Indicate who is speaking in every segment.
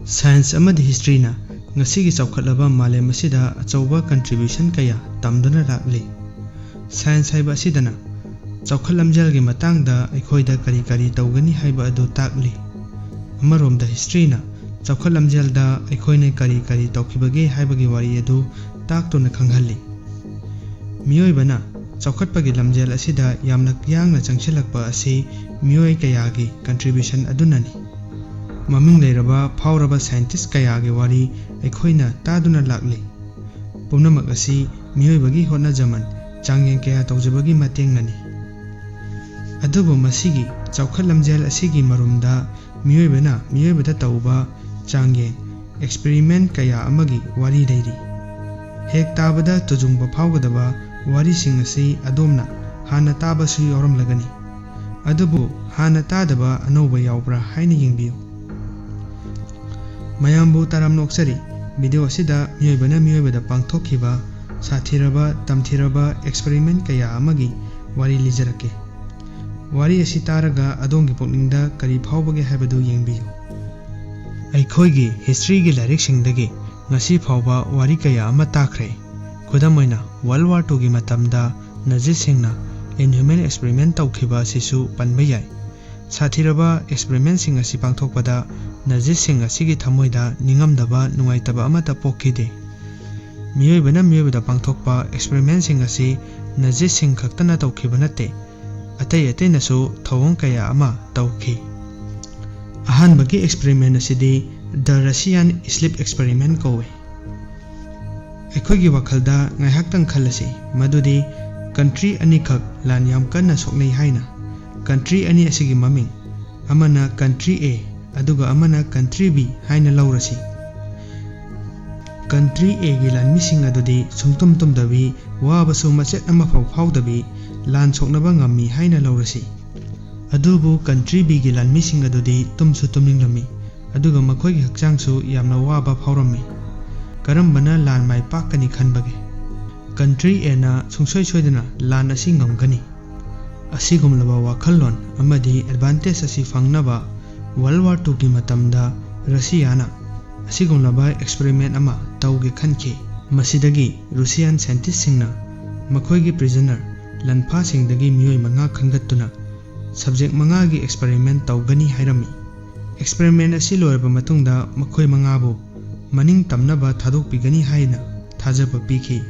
Speaker 1: Science amadi history na ngasi gi chawkhatlaba malem asida achauba contribution kaya tamduna lakli. Science haiba asidana chawkhatlamjal gi matangda aikhoida kari kari tawgani haiba adu takli. Amaromda history na chawkhatlamjalda aikhoina kari kari tawkhibage haibagi wari adu taktuna khanghalli. Mioibana chawkhatpagi lamjal asida yamna yangna changsilakpa asi mioi kayagi contribution adunani. Maming leiraba phauraba scientist kayagi wari aikhoina taduna lakli. Pumnamak asi mioibagi hotnajaman changyeng kaya tawjabagi matengnani. Adubu masigi chawkhatlamjal asigi marumda mioibada tawba changyeng experiment kaya amagi wari leiri. Hek tabada tujungba phawgadaba wari sing asi adomna hana tabasu yawramlagani. Adubu hana tadaba anauba yawbra haina yengbiyu. Mayambu taram noksari video asida mioibada pangthokhiba sathiraba tamthiraba experiment kaya amagi wari lijarake. Wari asi taraga adongi pokningda kari phawbage haibadu yengbiyu. Aikhoigi history gi lyric singdagi ngasi phawba wari kaya ama takhre. Khudamoina World War II gi matamda Nazi singna inhuman experiment tawkhiba asisu panba yai. Sathiraba experiment sing asi pangthokpada Nazi sing asigi thamoida ningamdaba nungaitaba amata pokhide. Mioibada pangthokpa experiment sing asi Nazi sing khaktana tawkhiba natte. Atai nasu thawong kaya ama tawkhi. Ahanbagi experiment asidi the Russian SLEEP experiment kowe. Aikhoigi wakhalda ngaihaktang khalasi madudi country ani khak lan yam kanna soknai haina. Country ani asigi maming amana country A aduga amana country B haina laurasi. Country A gi lan mising adudi sungtum dabi wabasu machet ama phawdabi lan soknaba ngammi haina laurasi. Adubu country B gi lan mising adudi tumsu tumninglami aduga makhoigi hakchangsu yamna waba phawrammi. Karambana lan mai pakani khanbage. Country A na sungsoi soidana lan asi ngamgani. Asigumlaba wakhallon amadi advantage asi fangnaba World War II gi matamda Russia na asigumlaba experiment ama tawge khanki. Masidagi Russian scientist singna makhoigi prisoner lanpha singdagi mioi manga khangattuna subject manga gi experiment tawgani hairami. Experiment asi loiraba matungda makhoi mangabu maning tamnaba thadok pigani haina thajaba piki.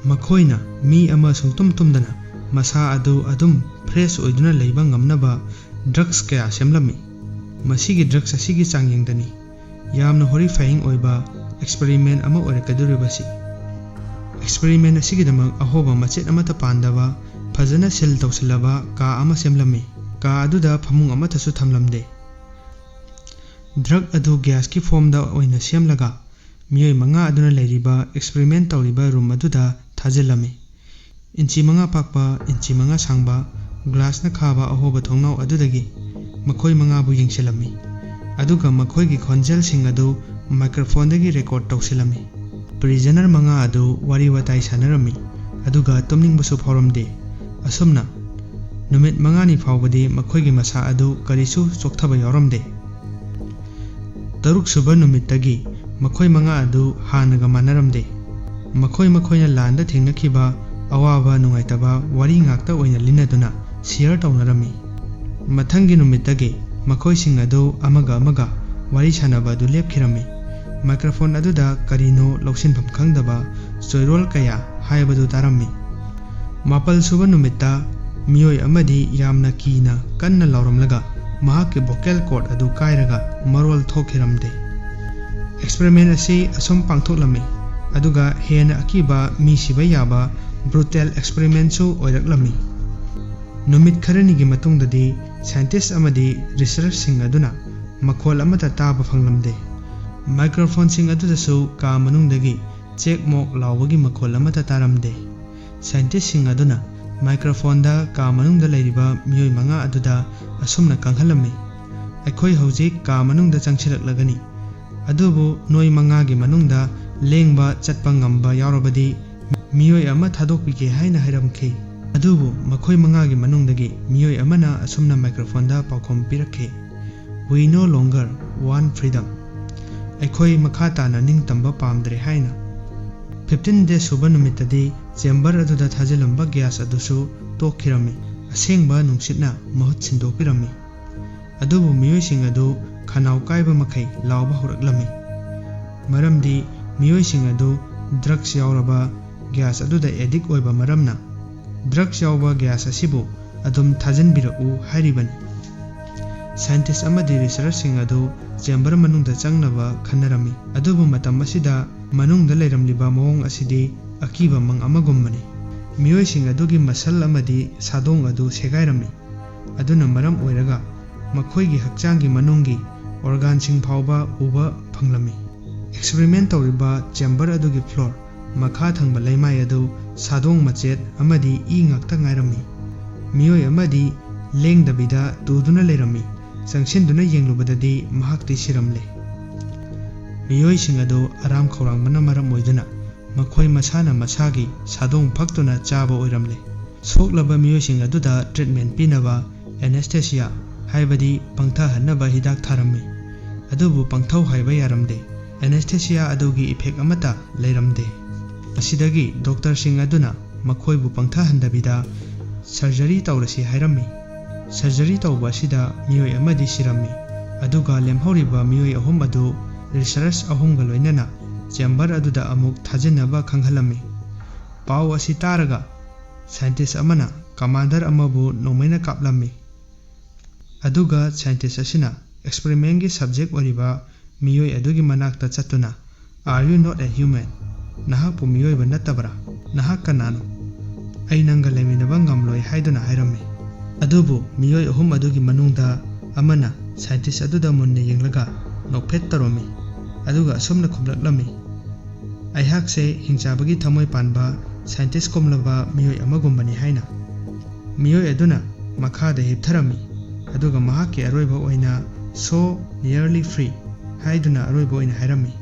Speaker 1: Makhoina mi ama sungtumdana masa adu adum fresh oiduna leiba ngamnaba drugs kaya semlami. Masigi drugs asigi changyengdani yamna horrifying oiba experiment ama oirakaduribasi. Experiment asigidamak ahoba machet amata pandaba fajana sel tawsilaba ka ama semlami. Ka aduda phamung amatasu thamlamde. Drug adu gas ki form da oina semlaga mioi manga aduna leiriba experiment tawriba room aduda thajilami. Inchi manga pakpa inchi manga sangba glass na khaba ahoba thongnau adudagi makhoi manga bu yengsilami. Aduga makhoi gi khonjel sing adu microphone dagi record tawsilami. Prisoner manga adu wari watai sanarami aduga tumning busu phawramde. Asumna numit manga ni phawbadi makhoi gi masa adu karisu chokthaba yawramde. Taruk suba numittagi makhoi manga adu hanaga manaramde. Makhoina landa thengnakiba awaba nungaitaba wari ngakta oina linaduna share tawnarami. Mathangi numittagi makhoi sing adu amaga wari sanaba adu lepkhirami. Microphone aduda karino lawsinpham khangdaba choirol kaya haibadu tarami. Mapal suba numitta mioi amadi yamna kina kanna lauramlaga mahakki vocal cord adu kairaga marwal thokhiramde. Experiment asi asum pangthoklami aduga hena akiba mi siba yaba brutal experiment su oiraklami. Numit kharani gi matungdadi scientist amadi research sing aduna makhol amata taba phanglamde. Microphone sing adudasu ka manungdagi check mok lawbagi makhol amata taramde. Scientist sing aduna microphone da ka manungda leiriba mioi manga aduda asumna kanghalami. Aikhoi hojik ka manungda changsilaklagani. Adubu noi manga gi manungda lengba chatpa ngamba yawrabadi mioi ama thadokpige haina hairamkhi. Adubu makhoi manga gi manungdagi mioi amana asumna microphone da paukhom pirakhe. We no longer want freedom. ꯑꯩꯈꯣꯏ ꯃꯈꯥ ꯇꯥꯅ ꯅꯤꯡꯇꯝꯕ ꯄꯥꯝꯗ꯭ꯔꯦ ꯍꯥꯏꯅ 15 days ꯁꯨꯕ ꯅꯨꯃꯤꯠꯇꯗꯤ chamber ꯑꯗꯨꯗ ꯊꯥꯖꯤꯜꯂꯝꯕ gas ꯑꯗꯨꯁꯨ ꯇꯣꯛꯈꯤꯔꯝꯃꯤ ꯑꯁꯦꯡꯕ ꯅꯨꯡꯁꯤꯠꯅ ꯃꯍꯨꯠ ꯁꯤꯟꯗꯣꯛꯄꯤꯔꯝꯃꯤ ꯑꯗꯨꯕꯨ ꯃꯤꯑꯣꯏꯁꯤꯡ ꯑꯗꯨ ꯈꯅꯥꯎ ꯀꯥꯏꯕ ꯃꯈꯩ ꯂꯥꯎꯕ ꯍꯧꯔꯛꯂꯝꯃꯤ ꯃꯔꯝꯗꯤ ꯃꯤꯑꯣꯏꯁꯤꯡ ꯑꯗꯨ ꯗ꯭ꯔꯒꯁ ꯌꯥꯎꯔꯕ ꯒ꯭ꯌꯥꯁ ꯑꯗꯨꯗ ꯑꯦꯗꯤꯛ ꯑꯣꯏꯕ ꯃꯔꯝꯅ ꯗ꯭ꯔꯒꯁ ꯌꯥꯎꯕ ꯒ꯭ꯌꯥꯁ ꯑꯁꯤꯕꯨ ꯑꯗꯨꯝ ꯊꯥꯖꯤꯟꯕꯤꯔꯛꯎ ꯍꯥꯏꯔꯤꯕꯅꯤ ꯁꯥꯏꯟꯇꯤꯁ ꯑꯃꯗꯤ ꯔꯤꯁꯔꯆꯔꯁꯤꯡ ꯑꯗꯨ ꯆꯦꯝꯕꯔ ꯃꯅꯨꯡꯗ ꯆꯪꯅꯕ ꯈꯟꯅꯔꯝꯃꯤ ꯑꯗꯨꯕꯨ ꯃꯇꯝ ꯑꯁꯤꯗ ꯃꯅꯨꯡꯗ ꯂꯩꯔꯝꯂꯤꯕ ꯃꯑꯣꯡ ꯑꯁꯤꯗꯤ ꯑꯀꯤꯕ ꯃꯪ ꯑꯃꯒꯨꯝꯕꯅꯤ ꯃꯤꯑꯣꯏꯁꯤꯡ ꯑꯗꯨꯒꯤ ꯃꯁꯜ ꯑꯃꯗꯤ ꯁꯥꯗꯣꯡ ꯑꯗꯨ ꯁꯦꯒꯥꯏꯔꯝꯃꯤ ꯑꯗꯨꯅ ꯃꯔꯝ ꯑꯣꯏꯔꯒ ꯃꯈꯣꯏꯒꯤ ꯍꯛꯆꯥꯡꯒꯤ ꯃꯅꯨꯡꯒꯤ ꯑꯣꯔꯒꯥꯟꯁꯤꯡ ꯐꯥꯎꯕ ꯎꯕ ꯐꯪꯂꯝꯃꯤ ꯑꯦꯛꯁꯄꯦꯔꯤꯃꯦꯟꯠ ꯇꯧꯔꯤꯕ ꯆꯦꯝꯕꯔ ꯑꯗꯨꯒꯤ ꯐ꯭ꯂꯣꯔ ꯃꯈꯥ ꯊꯪꯕ ꯂꯩꯃꯥꯏ ꯑꯗꯨ ꯁꯥꯗꯣꯡ ꯃꯆꯦꯠ ꯑꯃꯗꯤ ꯏ ꯉꯥꯛꯇ ꯉꯥꯏꯔꯝꯃꯤ ꯃꯤꯑꯣꯏ ꯑꯃꯗꯤ ꯂꯦꯡꯗꯕꯤꯗ ꯇꯨꯗꯨꯅ ꯂꯩꯔꯝꯃꯤ ꯆꯪꯁꯤꯟꯗꯨꯅ ꯌꯦꯡꯂꯨꯕꯗꯗꯤ ꯃꯍꯥꯛꯇꯤ ꯁꯤꯔꯝꯂꯦ ꯃꯤꯑꯣꯏꯁꯤꯡ ꯑꯗꯨ ꯑꯔꯥꯝ ꯈꯧꯔꯥꯡꯕꯅ ꯃꯔꯝ ꯑꯣꯏꯗꯨꯅ ꯃꯈꯣꯏ ꯃꯁꯥꯅ ꯃꯁꯥꯒꯤ ꯁꯥꯗꯣꯡ ꯐꯛꯇꯨꯅ ꯆꯥꯕ ꯑꯣꯏꯔꯝꯂꯦ ꯁꯣꯛꯂꯕ ꯃꯤꯑꯣꯏꯁꯤꯡ ꯑꯗꯨꯗ ꯇ꯭ꯔꯤꯠꯃꯦꯟꯠ ꯄꯤꯅꯕ ꯑꯦꯅꯦꯁꯊꯦꯁꯤꯌꯥ ꯍꯥꯏꯕꯗꯤ ꯄꯪꯊꯍꯟꯅꯕ ꯍꯤꯗꯥꯛ ꯊꯥꯔꯝꯃꯤ ꯑꯗꯨꯕꯨ ꯄꯪꯊꯧ ꯍꯥꯏꯕ ꯌꯥꯔꯝꯗꯦ ꯑꯦꯅꯦꯁꯊꯦꯁꯤꯌꯥ ꯑꯗꯨꯒꯤ ꯏꯐꯦꯛ ꯑꯃꯠꯇ ꯂꯩꯔꯝꯗꯦ ꯃꯁꯤꯗꯒꯤ ꯗꯣꯛꯇꯔꯁꯤꯡ ꯑꯗꯨꯅ ꯃꯈꯣꯏꯕꯨ ꯄꯪꯊꯍꯟꯗꯕꯤꯗ ꯁꯔꯖꯔꯤ ꯇꯧꯔꯁꯤ ꯍꯥꯏꯔꯝꯃꯤ ꯁꯔꯖꯔꯤ ꯇꯧꯕ ꯑꯁꯤꯗ ꯃꯤꯑꯣꯏ ꯑꯃꯗꯤ ꯁꯤꯔꯝꯃꯤ ꯑꯗꯨꯒ ꯂꯦꯝꯍꯧꯔꯤꯕ ꯃꯤꯑꯣꯏ 3 ꯑꯗꯨ ꯔꯤꯁꯔꯆꯔ 3ꯒ ꯂꯣꯏꯅꯅ ꯆꯦꯝꯕꯔ ꯑꯗꯨꯗ ꯑꯃꯨꯛ ꯊꯥꯖꯤꯟꯅꯕ ꯈꯪꯍꯜꯂꯝꯃꯤ ꯄꯥꯎ ꯑꯁꯤ ꯇꯥꯔꯒ ꯁꯥꯏꯟꯇꯤꯁ ꯑꯃꯅ ꯀꯃꯥꯟꯗꯔ ꯑꯃꯕꯨ ꯅꯣꯡꯃꯩꯅ ꯀꯥꯞꯂꯝꯃꯤ ꯑꯗꯨꯒ ꯁꯥꯏꯟꯇꯤꯁ ꯑꯁꯤꯅ ꯑꯦꯛꯁꯄꯦꯔꯤꯃꯦꯟꯠꯒꯤ ꯁꯕꯖꯦꯛ ꯑꯣꯏꯔꯤꯕ ꯃꯤꯑꯣꯏ ꯑꯗꯨꯒꯤ ꯃꯅꯥꯛꯇ ꯆꯠꯇꯨꯅ are you not a human ꯅꯍꯥꯛꯄꯨ ꯃꯤꯑꯣꯏꯕ ꯅꯠꯇꯕ꯭ꯔꯥ ꯅꯍꯥꯛ ꯀꯅꯥꯅꯣ ꯑꯩ ꯅꯪꯒ ꯂꯩꯃꯤꯟꯅꯕ ꯉꯝꯂꯣꯏ ꯍꯥꯏꯗꯨꯅ ꯍꯥꯏꯔꯝꯃꯤ ꯑꯗꯨꯕꯨ ꯃꯤꯑꯣꯏ 3 ꯑꯗꯨꯒꯤ ꯃꯅꯨꯡꯗ ꯑꯃꯅ ꯁꯥꯏꯟꯇꯤꯁ ꯑꯗꯨꯗ ꯃꯨꯟꯅ ꯌꯦꯡꯂꯒ ꯅꯣꯛꯐꯦꯠ ꯇꯧꯔꯝꯃꯤ ꯑꯗꯨꯒ ꯑꯁꯨꯝꯅ ꯈꯨꯝꯂꯛꯂꯝꯃꯤ ꯑꯩꯍꯥꯛꯁꯦ ꯍꯤꯡꯆꯥꯕꯒꯤ ꯊꯃꯣꯏ ꯄꯥꯟꯕ ꯁꯥꯏꯟꯇꯤꯁ ꯀꯣꯝꯂꯕ ꯃꯤꯑꯣꯏ ꯑꯃꯒꯨꯝꯕꯅꯤ ꯍꯥꯏꯅ ꯃꯤꯑꯣꯏ ꯑꯗꯨꯅ ꯃꯈꯥꯗ ꯍꯤꯞꯊꯔꯝꯃꯤ ꯑꯗꯨꯒ ꯃꯍꯥꯛꯀꯤ ꯑꯔꯣꯏꯕ ꯑꯣꯏꯅ ꯁꯣ ꯅꯤꯌꯔꯂꯤ ꯐ꯭ꯔꯤ ꯍꯥꯏꯗꯨꯅ ꯑꯔꯣꯏꯕ ꯑꯣꯏꯅ ꯍꯥꯏꯔꯝꯃꯤ